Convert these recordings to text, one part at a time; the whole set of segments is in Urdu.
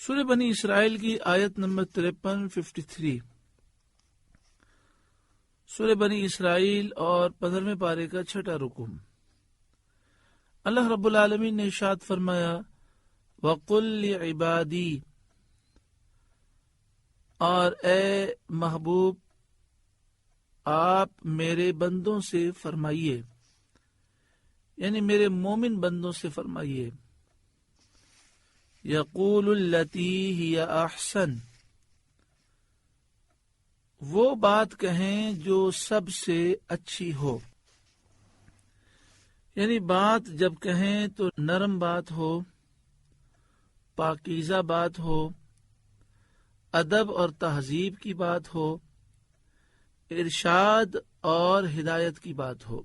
سورہ بنی اسرائیل کی آیت نمبر 53 سورہ بنی اسرائیل اور 15ویں پارے کا 6واں رکوع۔ اللہ رب العالمین نے ارشاد فرمایا وَقُلْ لِعِبَادِي، اور اے محبوب آپ میرے بندوں سے فرمائیے، یعنی میرے مومن بندوں سے فرمائیے، یقول التی ہی احسن، وہ بات کہیں جو سب سے اچھی ہو، یعنی بات جب کہیں تو نرم بات ہو، پاکیزہ بات ہو، ادب اور تہذیب کی بات ہو، ارشاد اور ہدایت کی بات ہو۔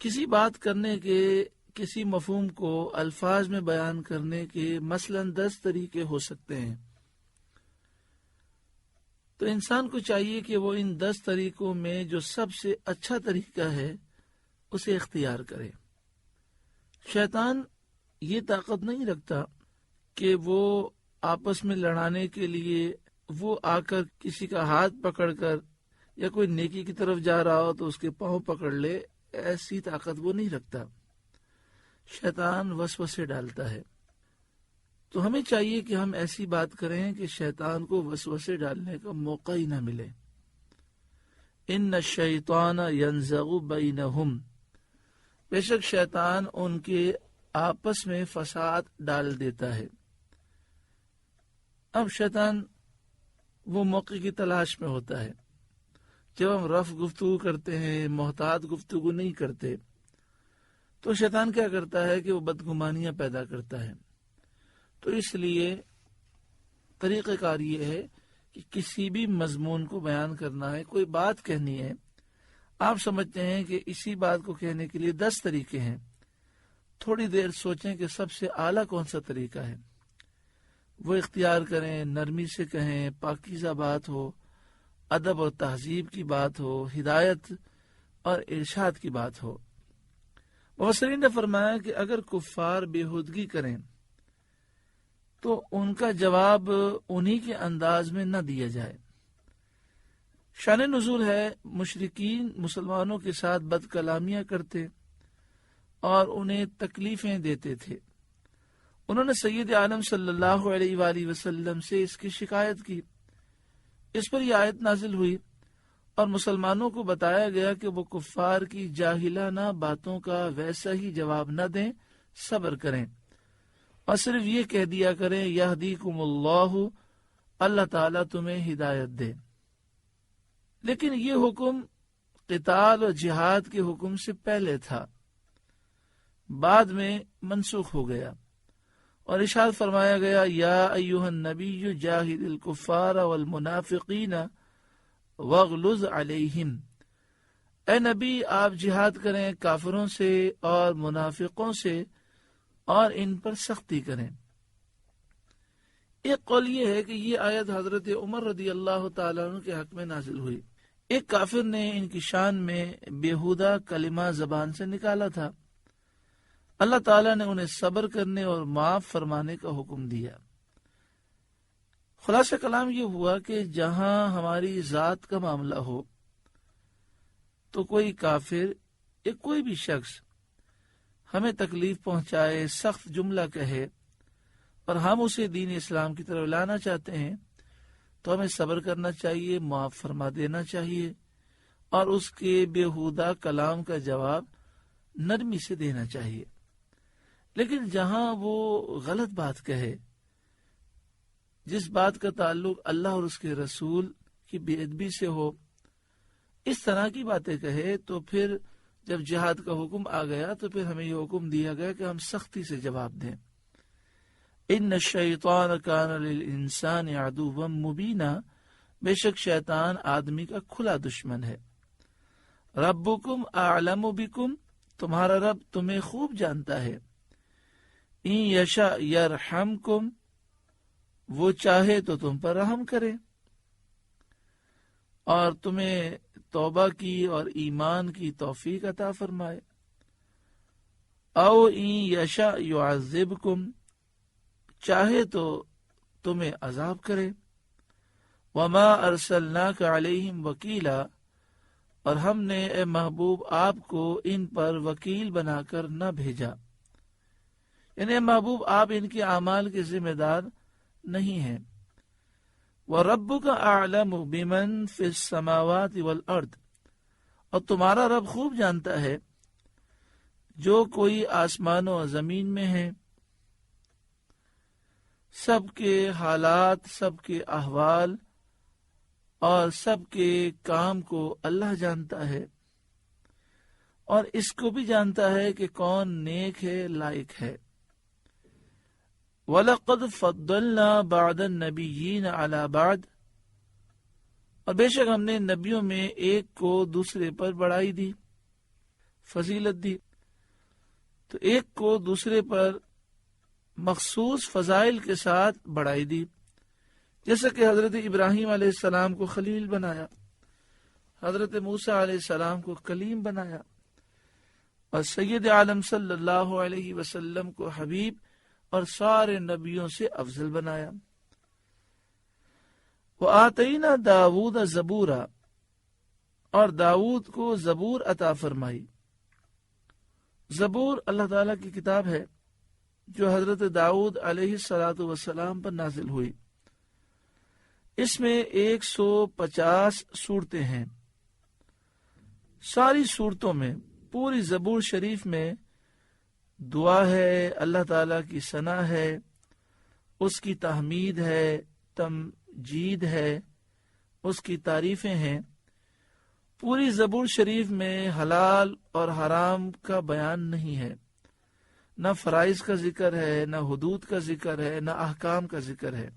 کسی بات کرنے کے، کسی مفہوم کو الفاظ میں بیان کرنے کے مثلاً 10 طریقے ہو سکتے ہیں، تو انسان کو چاہیے کہ وہ ان 10 طریقوں میں جو سب سے اچھا طریقہ ہے اسے اختیار کرے۔ شیطان یہ طاقت نہیں رکھتا کہ وہ آپس میں لڑانے کے لیے وہ آ کر کسی کا ہاتھ پکڑ کر یا کوئی نیکی کی طرف جا رہا ہو تو اس کے پاؤں پکڑ لے، ایسی طاقت وہ نہیں رکھتا۔ شیطان وسوسے ڈالتا ہے، تو ہمیں چاہیے کہ ہم ایسی بات کریں کہ شیطان کو وسوسے ڈالنے کا موقع ہی نہ ملے۔ ان الشیطان ینزغ بینہم، بے شک شیطان ان کے آپس میں فساد ڈال دیتا ہے۔ اب شیطان وہ موقع کی تلاش میں ہوتا ہے، جب ہم رف گفتگو کرتے ہیں، محتاط گفتگو نہیں کرتے، تو شیطان کیا کرتا ہے کہ وہ بدگمانیاں پیدا کرتا ہے۔ تو اس لیے طریقہ کار یہ ہے کہ کسی بھی مضمون کو بیان کرنا ہے، کوئی بات کہنی ہے، آپ سمجھتے ہیں کہ اسی بات کو کہنے کے لیے 10 طریقے ہیں، تھوڑی دیر سوچیں کہ سب سے اعلیٰ کون سا طریقہ ہے، وہ اختیار کریں، نرمی سے کہیں، پاکیزہ بات ہو، ادب اور تہذیب کی بات ہو، ہدایت اور ارشاد کی بات ہو۔ مفسرین نے فرمایا کہ اگر کفار بےہودگی کریں تو ان کا جواب انہی کے انداز میں نہ دیا جائے۔ شان نزول ہے، مشرکین مسلمانوں کے ساتھ بد کلامیاں کرتے اور انہیں تکلیفیں دیتے تھے۔ انہوں نے سید عالم صلی اللہ علیہ وآلہ وسلم سے اس کی شکایت کی۔ اس پر یہ آیت نازل ہوئی اور مسلمانوں کو بتایا گیا کہ وہ کفار کی جاہلانہ باتوں کا ویسا ہی جواب نہ دیں، صبر کریں اور صرف یہ کہہ دیا کریں یہدیکم اللہ، اللہ تعالیٰ تمہیں ہدایت دے۔ لیکن یہ حکم قتال اور جہاد کے حکم سے پہلے تھا، بعد میں منسوخ ہو گیا اور ارشاد فرمایا گیا یا ایھا النبی جاہد الکفار والمنافقین واغلظ علیہم، اے نبی آپ جہاد کریں کافروں سے اور منافقوں سے اور ان پر سختی کریں۔ ایک قول یہ ہے کہ یہ آیت حضرت عمر رضی اللہ تعالیٰ عنہ کے حق میں نازل ہوئی۔ ایک کافر نے ان کی شان میں بیہودہ کلمہ زبان سے نکالا تھا، اللہ تعالیٰ نے انہیں صبر کرنے اور معاف فرمانے کا حکم دیا۔ خلاصہ کلام یہ ہوا کہ جہاں ہماری ذات کا معاملہ ہو تو کوئی کافر یا کوئی بھی شخص ہمیں تکلیف پہنچائے، سخت جملہ کہے اور ہم اسے دین اسلام کی طرف لانا چاہتے ہیں تو ہمیں صبر کرنا چاہیے، معاف فرما دینا چاہیے اور اس کے بیہودہ کلام کا جواب نرمی سے دینا چاہیے۔ لیکن جہاں وہ غلط بات کہے، جس بات کا تعلق اللہ اور اس کے رسول کی بے ادبی سے ہو، اس طرح کی باتیں کہے، تو پھر جب جہاد کا حکم آ گیا تو پھر ہمیں یہ حکم دیا گیا کہ ہم سختی سے جواب دیں۔ ان الشیطان کان للانسان عدوا مبینا، بے شک شیطان آدمی کا کھلا دشمن ہے۔ ربکم اعلم بکم، تمہارا رب تمہیں خوب جانتا ہے۔ ان یشاء یرحمکم، وہ چاہے تو تم پر رحم کرے اور تمہیں توبہ کی اور ایمان کی توفیق عطا فرمائے۔ او ان یشاء یعذبکم، چاہے تو تمہیں عذاب کرے۔ وما ارسلناک علیہم وکیلا، اور ہم نے اے محبوب آپ کو ان پر وکیل بنا کر نہ بھیجا، یعنی اے محبوب آپ ان کے اعمال کے ذمہ دار نہیں ہیں۔ وَرَبُّكَ أَعْلَمُ بِمَنْ فِي السَّمَاوَاتِ وَالْأَرْضِ، اور تمہارا رب خوب جانتا ہے جو کوئی آسمان و زمین میں ہے، سب کے حالات، سب کے احوال اور سب کے کام کو اللہ جانتا ہے، اور اس کو بھی جانتا ہے کہ کون نیک ہے، لائق ہے۔ وَلَقَدْ فَضَّلْنَا بَعْضَ النَّبِيِّينَ عَلَى بَعْضٍ، اور بے شک ہم نے نبیوں میں ایک کو دوسرے پر بڑائی دی، فضیلت دی۔ تو ایک کو دوسرے پر مخصوص فضائل کے ساتھ بڑائی دی، جیسا کہ حضرت ابراہیم علیہ السلام کو خلیل بنایا، حضرت موسیٰ علیہ السلام کو کلیم بنایا، اور سید عالم صلی اللہ علیہ وسلم کو حبیب اور سارے نبیوں سے افضل بنایا۔ وَآتَيْنَا دَاوُودَ زَبُورًا، اور داؤد کو زبور عطا فرمائی۔ زبور اللہ تعالیٰ کی کتاب ہے جو حضرت داؤد علیہ السلام پر نازل ہوئی۔ اس میں 150 صورتیں ہیں۔ ساری صورتوں میں، پوری زبور شریف میں دعا ہے، اللہ تعالیٰ کی ثنا ہے، اس کی تحمید ہے، تمجید ہے، اس کی تعریفیں ہیں۔ پوری زبور شریف میں حلال اور حرام کا بیان نہیں ہے، نہ فرائض کا ذکر ہے، نہ حدود کا ذکر ہے، نہ احکام کا ذکر ہے۔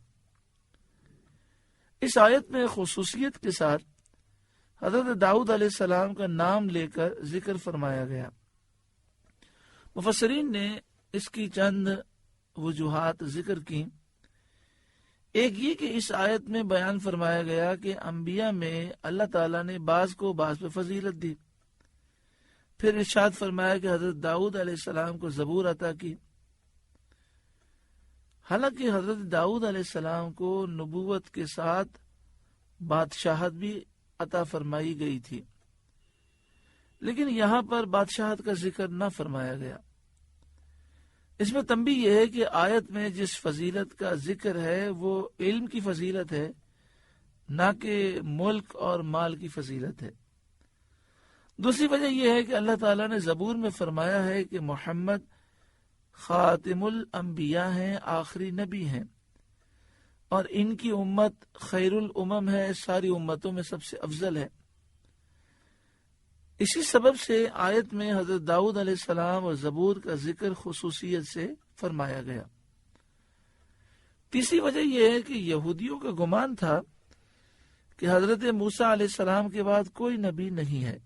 اس آیت میں خصوصیت کے ساتھ حضرت داؤد علیہ السلام کا نام لے کر ذکر فرمایا گیا۔ مفسرین نے اس کی چند وجوہات ذکر کی۔ ایک یہ کہ اس آیت میں بیان فرمایا گیا کہ انبیاء میں اللہ تعالیٰ نے بعض کو بعض پہ فضیلت دی۔ پھر ارشاد فرمایا کہ حضرت داؤد علیہ السلام کو زبور عطا کی۔ حالانکہ حضرت داؤد علیہ السلام کو نبوت کے ساتھ بادشاہت بھی عطا فرمائی گئی تھی، لیکن یہاں پر بادشاہت کا ذکر نہ فرمایا گیا۔ اس میں تنبیہ یہ ہے کہ آیت میں جس فضیلت کا ذکر ہے وہ علم کی فضیلت ہے، نہ کہ ملک اور مال کی فضیلت ہے۔ دوسری وجہ یہ ہے کہ اللہ تعالیٰ نے زبور میں فرمایا ہے کہ محمد خاتم الانبیاء ہیں، آخری نبی ہیں، اور ان کی امت خیر الامم ہے، ساری امتوں میں سب سے افضل ہے۔ اسی سبب سے آیت میں حضرت داؤد علیہ السلام اور زبور کا ذکر خصوصیت سے فرمایا گیا۔ تیسری وجہ یہ ہے کہ یہودیوں کا گمان تھا کہ حضرت موسیٰ علیہ السلام کے بعد کوئی نبی نہیں ہے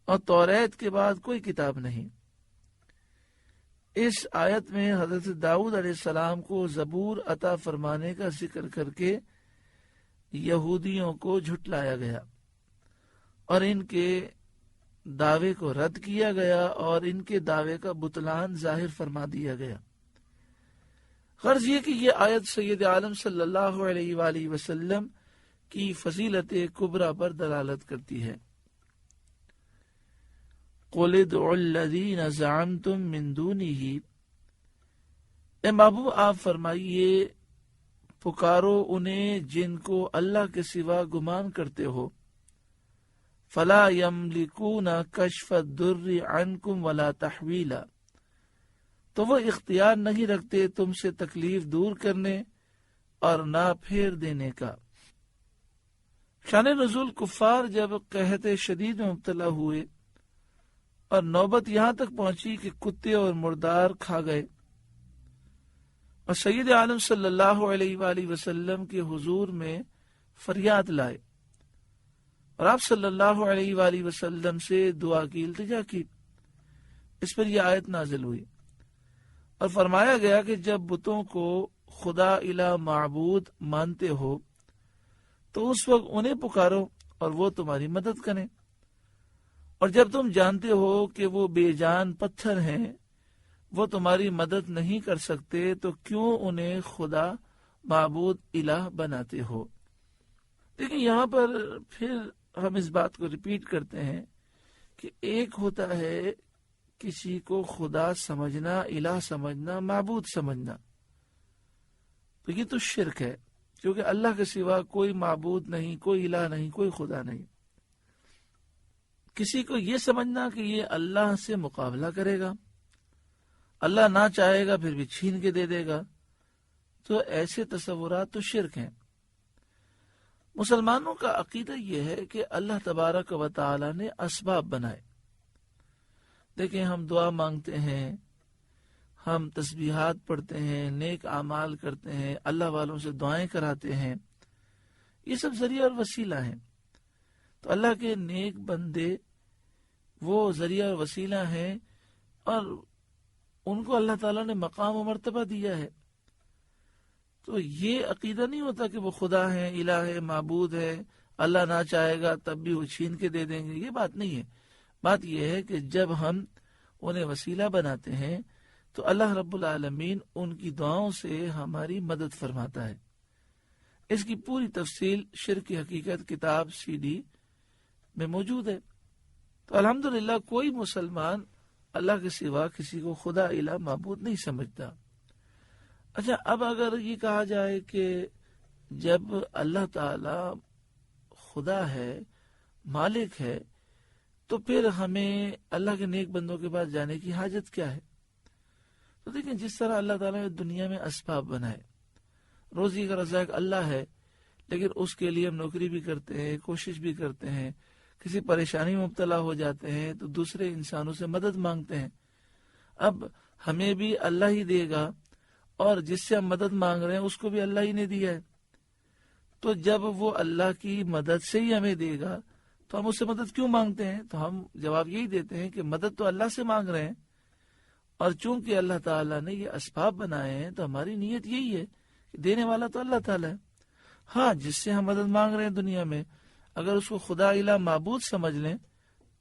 اور توریت کے بعد کوئی کتاب نہیں۔ اس آیت میں حضرت داؤد علیہ السلام کو زبور عطا فرمانے کا ذکر کر کے یہودیوں کو جھٹلایا گیا اور ان کے دعوے کو رد کیا گیا اور ان کے دعوے کا بطلان ظاہر فرما دیا گیا۔ غرض یہ کہ یہ آیت سید عالم صلی اللہ علیہ وآلہ وسلم کی فضیلت کبریٰ پر دلالت کرتی ہے۔ قُلِ ادْعُوا الَّذِينَ زَعَمْتُم مِّن دُونِهِ، اے محبوب آپ فرمائیے پکارو انہیں جن کو اللہ کے سوا گمان کرتے ہو۔ فَلَا يَمْلِكُونَ كَشْفَ الضُّرِّ عَنْكُمْ وَلَا تَحْوِيلًا، تو وہ اختیار نہیں رکھتے تم سے تکلیف دور کرنے اور نہ پھیر دینے کا۔ شان نزول کفار جب قحط شدید میں مبتلا ہوئے اور نوبت یہاں تک پہنچی کہ کتے اور مردار کھا گئے اور سید عالم صلی اللہ علیہ وآلہ وسلم کے حضور میں فریاد لائے اور آپ صلی اللہ علیہ وآلہ وسلم سے دعا کی التجا کی، اس پر یہ آیت نازل ہوئی اور فرمایا گیا کہ جب بتوں کو خدا الہ معبود مانتے ہو تو اس وقت انہیں پکارو اور وہ تمہاری مدد کریں، اور جب تم جانتے ہو کہ وہ بے جان پتھر ہیں وہ تمہاری مدد نہیں کر سکتے تو کیوں انہیں خدا معبود الہ بناتے ہو؟ لیکن یہاں پر پھر ہم اس بات کو ریپیٹ کرتے ہیں کہ ایک ہوتا ہے کسی کو خدا سمجھنا، الہ سمجھنا، معبود سمجھنا، تو یہ تو شرک ہے، کیونکہ اللہ کے سوا کوئی معبود نہیں، کوئی الہ نہیں، کوئی خدا نہیں۔ کسی کو یہ سمجھنا کہ یہ اللہ سے مقابلہ کرے گا، اللہ نہ چاہے گا پھر بھی چھین کے دے دے گا، تو ایسے تصورات تو شرک ہیں۔ مسلمانوں کا عقیدہ یہ ہے کہ اللہ تبارک و تعالی نے اسباب بنائے۔ دیکھیں، ہم دعا مانگتے ہیں، ہم تسبیحات پڑھتے ہیں، نیک اعمال کرتے ہیں، اللہ والوں سے دعائیں کراتے ہیں، یہ سب ذریعہ اور وسیلہ ہیں۔ تو اللہ کے نیک بندے وہ ذریعہ اور وسیلہ ہیں، اور ان کو اللہ تعالیٰ نے مقام و مرتبہ دیا ہے۔ تو یہ عقیدہ نہیں ہوتا کہ وہ خدا ہے، الہ ہے، معبود ہے، اللہ نہ چاہے گا تب بھی وہ چھین کے دے دیں گے، یہ بات نہیں ہے۔ بات یہ ہے کہ جب ہم انہیں وسیلہ بناتے ہیں تو اللہ رب العالمین ان کی دعاؤں سے ہماری مدد فرماتا ہے۔ اس کی پوری تفصیل شرک کی حقیقت کتاب CD میں موجود ہے۔ تو الحمدللہ کوئی مسلمان اللہ کے سوا کسی کو خدا الہ معبود نہیں سمجھتا۔ اچھا، اب اگر یہ کہا جائے کہ جب اللہ تعالی خدا ہے، مالک ہے، تو پھر ہمیں اللہ کے نیک بندوں کے پاس جانے کی حاجت کیا ہے؟ تو دیکھیں، جس طرح اللہ تعالیٰ نے دنیا میں اسباب بنائے، روزی کا رزاق اللہ ہے، لیکن اس کے لیے ہم نوکری بھی کرتے ہیں، کوشش بھی کرتے ہیں، کسی پریشانی میں مبتلا ہو جاتے ہیں تو دوسرے انسانوں سے مدد مانگتے ہیں۔ اب ہمیں بھی اللہ ہی دے گا، اور جس سے ہم مدد مانگ رہے ہیں اس کو بھی اللہ ہی نے دیا ہے، تو جب وہ اللہ کی مدد سے ہی ہمیں دے گا تو ہم اس سے مدد کیوں مانگتے ہیں؟ تو ہم جواب یہی دیتے ہیں کہ مدد تو اللہ سے مانگ رہے ہیں، اور چونکہ اللہ تعالیٰ نے یہ اسباب بنائے ہیں تو ہماری نیت یہی ہے کہ دینے والا تو اللہ تعالیٰ ہے۔ ہاں، جس سے ہم مدد مانگ رہے ہیں دنیا میں، اگر اس کو خدا الہ معبود سمجھ لیں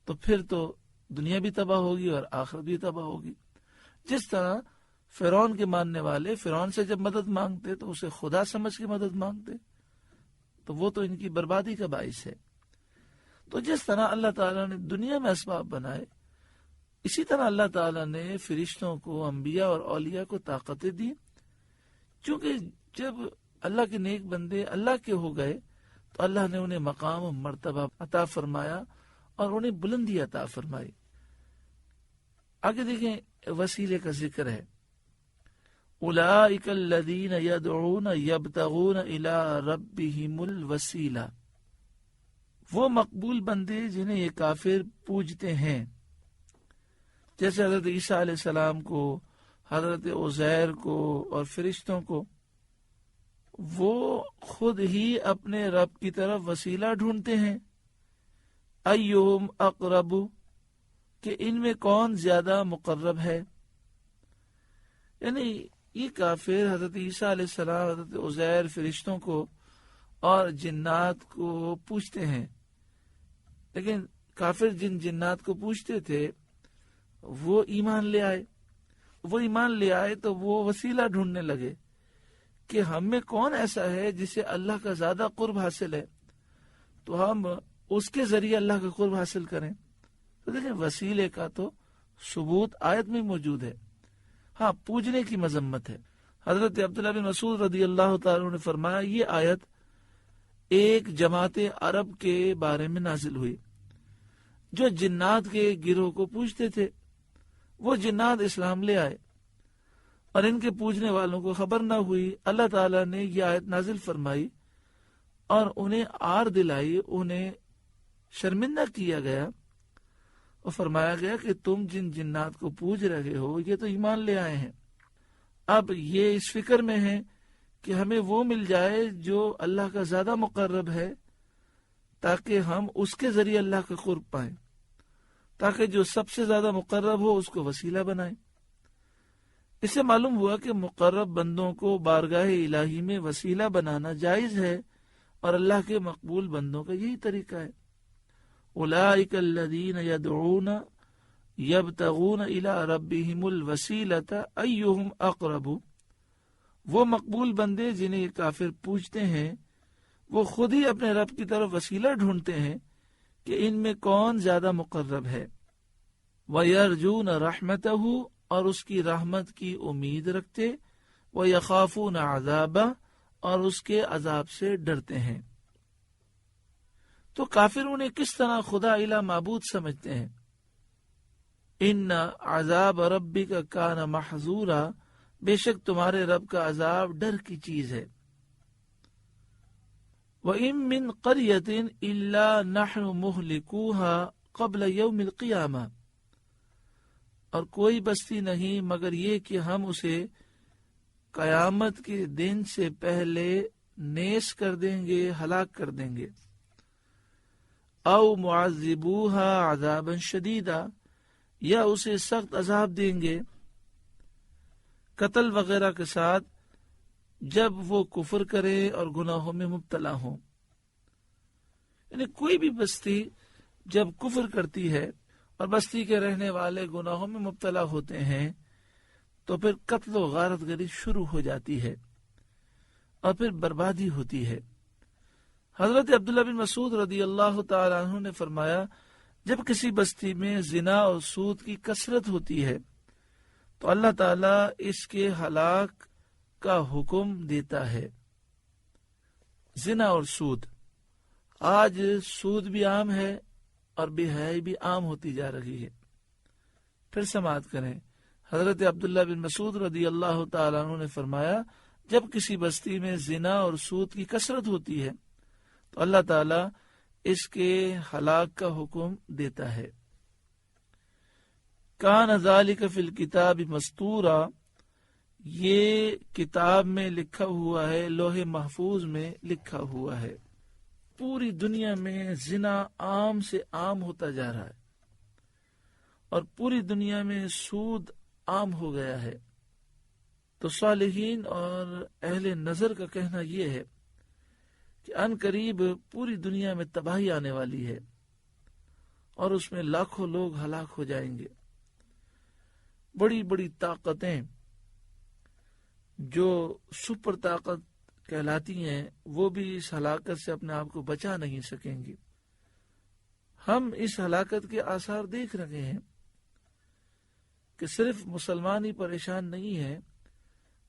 تو پھر تو دنیا بھی تباہ ہوگی اور آخرت بھی تباہ ہوگی۔ جس طرح فرعون کے ماننے والے فرعون سے جب مدد مانگتے تو اسے خدا سمجھ کے مدد مانگتے، تو وہ تو ان کی بربادی کا باعث ہے۔ تو جس طرح اللہ تعالیٰ نے دنیا میں اسباب بنائے، اسی طرح اللہ تعالیٰ نے فرشتوں کو، انبیاء اور اولیاء کو طاقتیں دی، چونکہ جب اللہ کے نیک بندے اللہ کے ہو گئے تو اللہ نے انہیں مقام و مرتبہ عطا فرمایا اور انہیں بلندی عطا فرمائی۔ آگے دیکھیں، وسیلے کا ذکر ہے، اولئک الذین یدعون یبتغون الی ربہم الوسیلہ، وہ مقبول بندے جنہیں یہ کافر پوجتے ہیں، جیسے حضرت عیسیٰ علیہ السلام کو، حضرت عزیر کو اور فرشتوں کو، وہ خود ہی اپنے رب کی طرف وسیلہ ڈھونڈتے ہیں، ایہم اقرب، کہ ان میں کون زیادہ مقرب ہے۔ یعنی یہ کافر حضرت عیسیٰ علیہ السلام، حضرت عزیر، فرشتوں کو اور جنات کو پوچھتے ہیں، لیکن کافر جن جنات کو پوچھتے تھے وہ ایمان لے آئے تو وہ وسیلہ ڈھونڈنے لگے کہ ہم میں کون ایسا ہے جسے اللہ کا زیادہ قرب حاصل ہے، تو ہم اس کے ذریعے اللہ کا قرب حاصل کریں۔ تو دیکھیں، وسیلے کا تو ثبوت آیت میں موجود ہے، ہاں پوجنے کی مذمت ہے۔ حضرت عبداللہ بن مسعود رضی اللہ تعالیٰ نے فرمایا، یہ آیت ایک جماعت عرب کے بارے میں نازل ہوئی جو جنات کے گروہ کو پوجتے تھے۔ وہ جنات اسلام لے آئے اور ان کے پوجنے والوں کو خبر نہ ہوئی۔ اللہ تعالیٰ نے یہ آیت نازل فرمائی اور انہیں آر دلائی، انہیں شرمندہ کیا گیا اور فرمایا گیا کہ تم جن جنات کو پوج رہے ہو یہ تو ایمان لے آئے ہیں، اب یہ اس فکر میں ہیں کہ ہمیں وہ مل جائے جو اللہ کا زیادہ مقرب ہے، تاکہ ہم اس کے ذریعے اللہ کا قرب پائیں، تاکہ جو سب سے زیادہ مقرب ہو اس کو وسیلہ بنائیں۔ اس سے معلوم ہوا کہ مقرب بندوں کو بارگاہ الہی میں وسیلہ بنانا جائز ہے، اور اللہ کے مقبول بندوں کا یہی طریقہ ہے۔ اولئک الذین یدعون یبتغون الی ربہم الوسیلۃ ایہم اقرب، وہ مقبول بندے جنہیں یہ کافر پوچھتے ہیں وہ خود ہی اپنے رب کی طرف وسیلہ ڈھونڈتے ہیں کہ ان میں کون زیادہ مقرب ہے، وَيَرْجُونَ رَحْمَتَهُ، اور اس کی رحمت کی امید رکھتے، وَيَخَافُونَ عَذَابَهُ، اور اس کے عذاب سے ڈرتے ہیں۔ تو کافر انہیں کس طرح خدا الہ معبود سمجھتے ہیں؟ ان عذاب ربک کان محذورا، بے شک تمہارے رب کا عذاب ڈر کی چیز ہے۔ وَإِن مِّن قَرْيَةٍ إِلَّا نَحْنُ مُهْلِكُوهَا قَبْلَ يَوْمِ الْقِيَامَةِ، اور کوئی بستی نہیں مگر یہ کہ ہم اسے قیامت کے دن سے پہلے نیس کر دیں گے، ہلاک کر دیں گے۔ او معذبوها عذابا شدیدا، یا اسے سخت عذاب دیں گے قتل وغیرہ کے ساتھ جب وہ کفر کرے اور گناہوں میں مبتلا ہوں۔ یعنی کوئی بھی بستی جب کفر کرتی ہے اور بستی کے رہنے والے گناہوں میں مبتلا ہوتے ہیں تو پھر قتل و غارت گری شروع ہو جاتی ہے اور پھر بربادی ہوتی ہے۔ حضرت عبداللہ بن مسعود رضی اللہ تعالی عنہ نے فرمایا، جب کسی بستی میں زنا اور سود کی کثرت ہوتی ہے تو اللہ تعالیٰ اس کے ہلاک کا حکم دیتا ہے۔ زنا اور سود، آج سود بھی عام ہے اور بے حیائی بھی عام ہوتی جا رہی ہے۔ پھر سماعت کریں، حضرت عبداللہ بن مسعود رضی اللہ تعالیٰ عنہ نے فرمایا، جب کسی بستی میں زنا اور سود کی کثرت ہوتی ہے تو اللہ تعالیٰ اس کے ہلاک کا حکم دیتا ہے۔ کان ذالک فی الکتاب مستورا، یہ کتاب میں لکھا ہوا ہے، لوح محفوظ میں لکھا ہوا ہے۔ پوری دنیا میں زنا عام سے عام ہوتا جا رہا ہے اور پوری دنیا میں سود عام ہو گیا ہے۔ تو صالحین اور اہل نظر کا کہنا یہ ہے کہ ان قریب پوری دنیا میں تباہی آنے والی ہے اور اس میں لاکھوں لوگ ہلاک ہو جائیں گے۔ بڑی بڑی طاقتیں جو سپر طاقت کہلاتی ہیں وہ بھی اس ہلاکت سے اپنے آپ کو بچا نہیں سکیں گی۔ ہم اس ہلاکت کے آثار دیکھ رہے ہیں کہ صرف مسلمان ہی پریشان نہیں ہے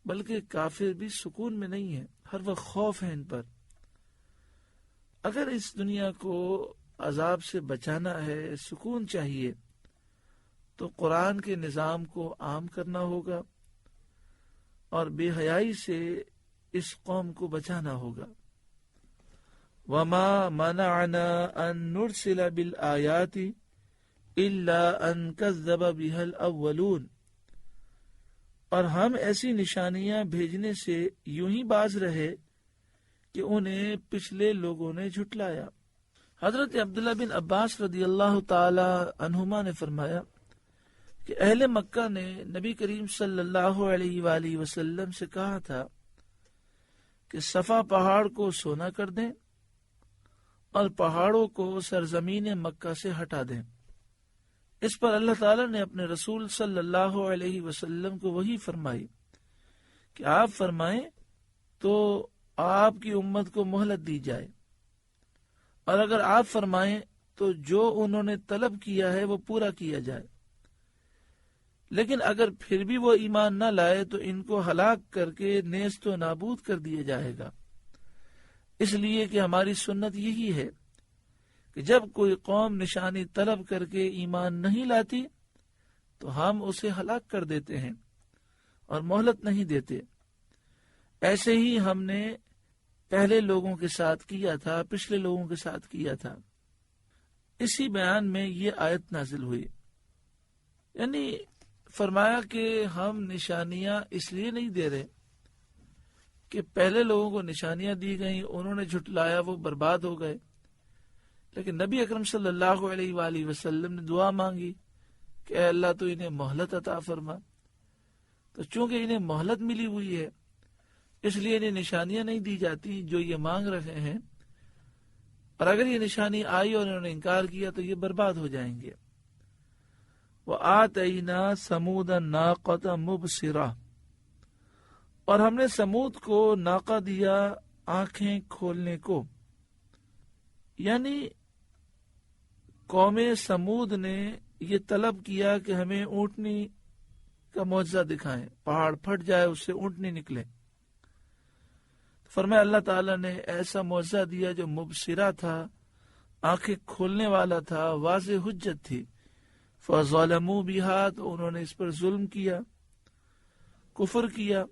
بلکہ کافر بھی سکون میں نہیں ہے، ہر وقت خوف ہے ان پر۔ اگر اس دنیا کو عذاب سے بچانا ہے، سکون چاہیے، تو قرآن کے نظام کو عام کرنا ہوگا اور بے حیائی سے اس قوم کو بچانا ہوگا۔ وَمَا مَنَعَنَا أَن نُرْسِلَ بِالْآيَاتِ إِلَّا أَن كَذَّبَ بِهَا الْأَوَّلُونَ، اور ہم ایسی نشانیاں بھیجنے سے یوں ہی باز رہے کہ انہیں پچھلے لوگوں نے جھٹلایا۔ حضرت عبداللہ بن عباس رضی اللہ تعالی عنہما نے فرمایا کہ اہل مکہ نے نبی کریم صلی اللہ علیہ وآلہ وسلم سے کہا تھا کہ صفا پہاڑ کو سونا کر دیں اور پہاڑوں کو سرزمین مکہ سے ہٹا دیں۔ اس پر اللہ تعالیٰ نے اپنے رسول صلی اللہ علیہ وسلم کو وحی فرمائی کہ آپ فرمائیں تو آپ کی امت کو مہلت دی جائے، اور اگر آپ فرمائیں تو جو انہوں نے طلب کیا ہے وہ پورا کیا جائے، لیکن اگر پھر بھی وہ ایمان نہ لائے تو ان کو ہلاک کر کے نیست و نابود کر دیا جائے گا۔ اس لیے کہ ہماری سنت یہی ہے کہ جب کوئی قوم نشانی طلب کر کے ایمان نہیں لاتی تو ہم اسے ہلاک کر دیتے ہیں اور مہلت نہیں دیتے۔ ایسے ہی ہم نے پہلے لوگوں کے ساتھ کیا تھا، پچھلے لوگوں کے ساتھ کیا تھا۔ اسی بیان میں یہ آیت نازل ہوئی، یعنی فرمایا کہ ہم نشانیاں اس لیے نہیں دے رہے کہ پہلے لوگوں کو نشانیاں دی گئیں، انہوں نے جھٹلایا، وہ برباد ہو گئے، لیکن نبی اکرم صلی اللہ علیہ وآلہ وسلم نے دعا مانگی کہ اے اللہ تو انہیں مہلت عطا فرما۔ تو چونکہ انہیں مہلت ملی ہوئی ہے اس لیے انہیں نشانیاں نہیں دی جاتی جو یہ مانگ رہے ہیں، اور اگر یہ نشانی آئی اور انہوں نے انکار کیا تو یہ برباد ہو جائیں گے۔ وَآتَيْنَا ثَمُودَ النَّاقَةَ مُبْصِرَةً، اور ہم نے سمود کو ناقہ دیا آنکھیں کھولنے کو، یعنی قوم سمود نے یہ طلب کیا کہ ہمیں اونٹنی کا معجزہ دکھائیں، پہاڑ پھٹ جائے اس سے اونٹنی نکلے۔ فرمایا اللہ تعالیٰ نے ایسا معجزہ دیا جو مبصرہ تھا، آنکھیں کھولنے والا تھا، واضح حجت تھی۔ فَظَلَمُوا بِهَا، تو انہوں نے اس پر ظلم کیا، کفر کیا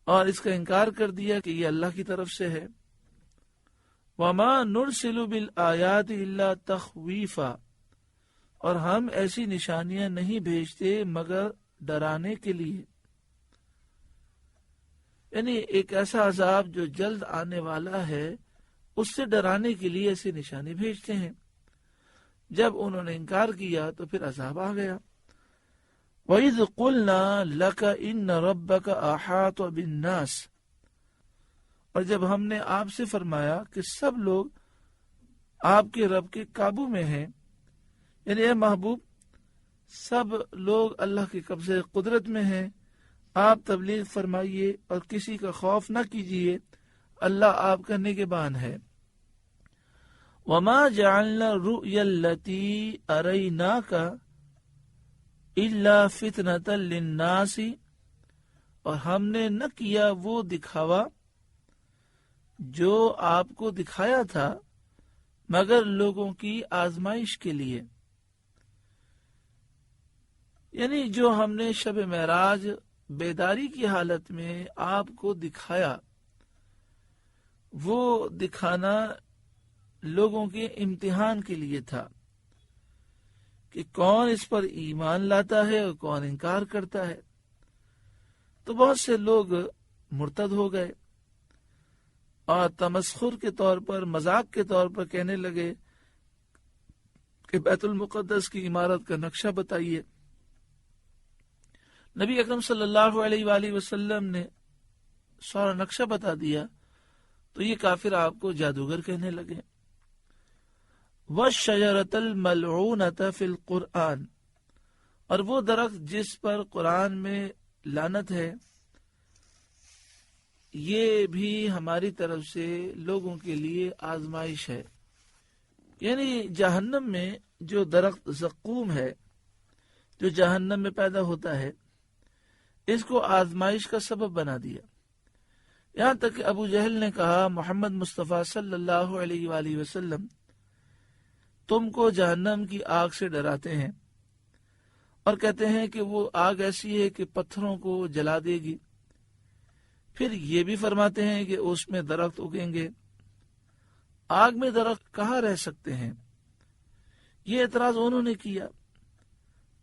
اور اس کا انکار کر دیا کہ یہ اللہ کی طرف سے ہے۔ وَمَا نُرْسِلُ بِالْآيَاتِ إِلَّا تَخْوِيفًا، اور ہم ایسی نشانیاں نہیں بھیجتے مگر ڈرانے کے لیے، یعنی ایک ایسا عذاب جو جلد آنے والا ہے اس سے ڈرانے کے لیے ایسی نشانی بھیجتے ہیں۔ جب انہوں نے انکار کیا تو پھر عذاب آ گیا۔ وَإِذْ قُلْنَا لَكَ إِنَّ رَبَّكَ أَحَاطَ بِالنَّاسِ، اور جب ہم نے آپ سے فرمایا کہ سب لوگ آپ کے رب کے قابو میں ہیں، یعنی اے محبوب سب لوگ اللہ کے قبضے قدرت میں ہیں، آپ تبلیغ فرمائیے اور کسی کا خوف نہ کیجیے، اللہ آپ کا نگہبان ہے۔ وَمَا جَعَلْنَا الرُّؤْيَا الَّتِي أَرَيْنَاكَ إِلَّا فِتْنَةً لِلنَّاسِ، اور ہم نے نہ کیا وہ دکھاوا جو آپ کو دکھایا تھا مگر لوگوں کی آزمائش کے لیے، یعنی جو ہم نے شب معراج بیداری کی حالت میں آپ کو دکھایا، وہ دکھانا لوگوں کے امتحان کے لیے تھا کہ کون اس پر ایمان لاتا ہے اور کون انکار کرتا ہے۔ تو بہت سے لوگ مرتد ہو گئے اور تمسخر کے طور پر، مذاق کے طور پر کہنے لگے کہ بیت المقدس کی عمارت کا نقشہ بتائیے۔ نبی اکرم صلی اللہ علیہ وآلہ وسلم نے سارا نقشہ بتا دیا تو یہ کافر آپ کو جادوگر کہنے لگے۔ وَالشَّجَرَةَ الْمَلْعُونَةَ فِي الْقُرْآنِ، اور وہ درخت جس پر قرآن میں لعنت ہے، یہ بھی ہماری طرف سے لوگوں کے لیے آزمائش ہے۔ یعنی جہنم میں جو درخت زقوم ہے، جو جہنم میں پیدا ہوتا ہے، اس کو آزمائش کا سبب بنا دیا۔ یہاں تک کہ ابو جہل نے کہا محمد مصطفیٰ صلی اللہ علیہ وآلہ وسلم تم کو جہنم کی آگ سے ڈراتے ہیں اور کہتے ہیں کہ وہ آگ ایسی ہے کہ پتھروں کو جلا دے گی، پھر یہ بھی فرماتے ہیں کہ اس میں درخت اگیں گے۔ آگ میں درخت کہاں رہ سکتے ہیں؟ یہ اعتراض انہوں نے کیا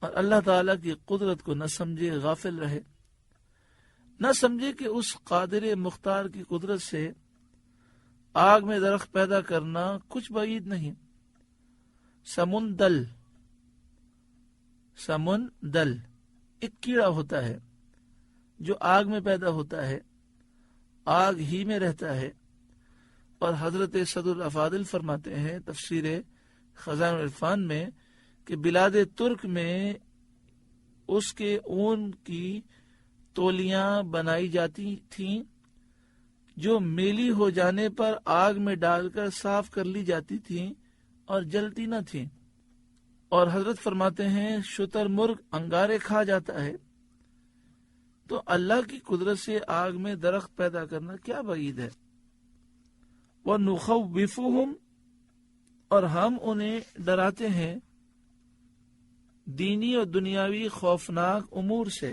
اور اللہ تعالیٰ کی قدرت کو نہ سمجھے، غافل رہے، نہ سمجھے کہ اس قادر مختار کی قدرت سے آگ میں درخت پیدا کرنا کچھ بعید نہیں۔ سمندل ایک کیڑا ہوتا ہے جو آگ میں پیدا ہوتا ہے، آگ ہی میں رہتا ہے، اور حضرت صدر الافاضل فرماتے ہیں تفسیر خزائن العرفان میں کہ بلاد ترک میں اس کے اون کی تولیاں بنائی جاتی تھیں جو میلی ہو جانے پر آگ میں ڈال کر صاف کر لی جاتی تھیں اور جلتی نہ تھیں، اور حضرت فرماتے ہیں شتر مرغ انگارے کھا جاتا ہے، تو اللہ کی قدرت سے آگ میں درخت پیدا کرنا کیا بعید ہے۔ وَنُخَوِّفُهُمْ، اور ہم انہیں ڈراتے ہیں دینی اور دنیاوی خوفناک امور سے۔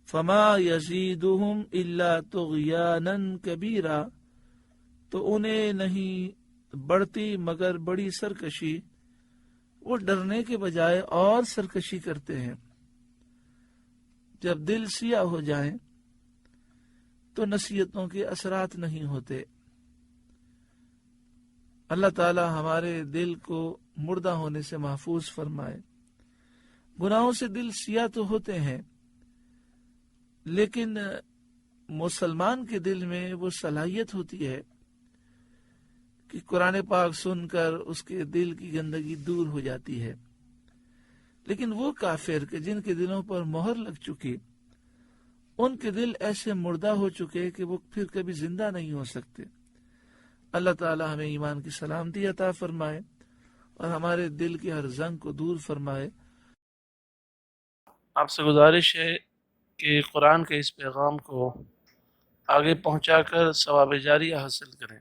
فَمَا يَزِيدُهُمْ إِلَّا طُغْيَانًا كَبِيرًا، تو انہیں نہیں بڑھتی مگر بڑی سرکشی، وہ ڈرنے کے بجائے اور سرکشی کرتے ہیں۔ جب دل سیاہ ہو جائیں تو نصیحتوں کے اثرات نہیں ہوتے۔ اللہ تعالی ہمارے دل کو مردہ ہونے سے محفوظ فرمائے۔ گناہوں سے دل سیاہ تو ہوتے ہیں، لیکن مسلمان کے دل میں وہ صلاحیت ہوتی ہے کہ قرآن پاک سن کر اس کے دل کی گندگی دور ہو جاتی ہے، لیکن وہ کافر کہ جن کے دلوں پر مہر لگ چکی، ان کے دل ایسے مردہ ہو چکے کہ وہ پھر کبھی زندہ نہیں ہو سکتے۔ اللہ تعالی ہمیں ایمان کی سلامتی عطا فرمائے اور ہمارے دل کی ہر زنگ کو دور فرمائے۔ آپ سے گزارش ہے کہ قرآن کے اس پیغام کو آگے پہنچا کر ثواب جاریہ حاصل کریں۔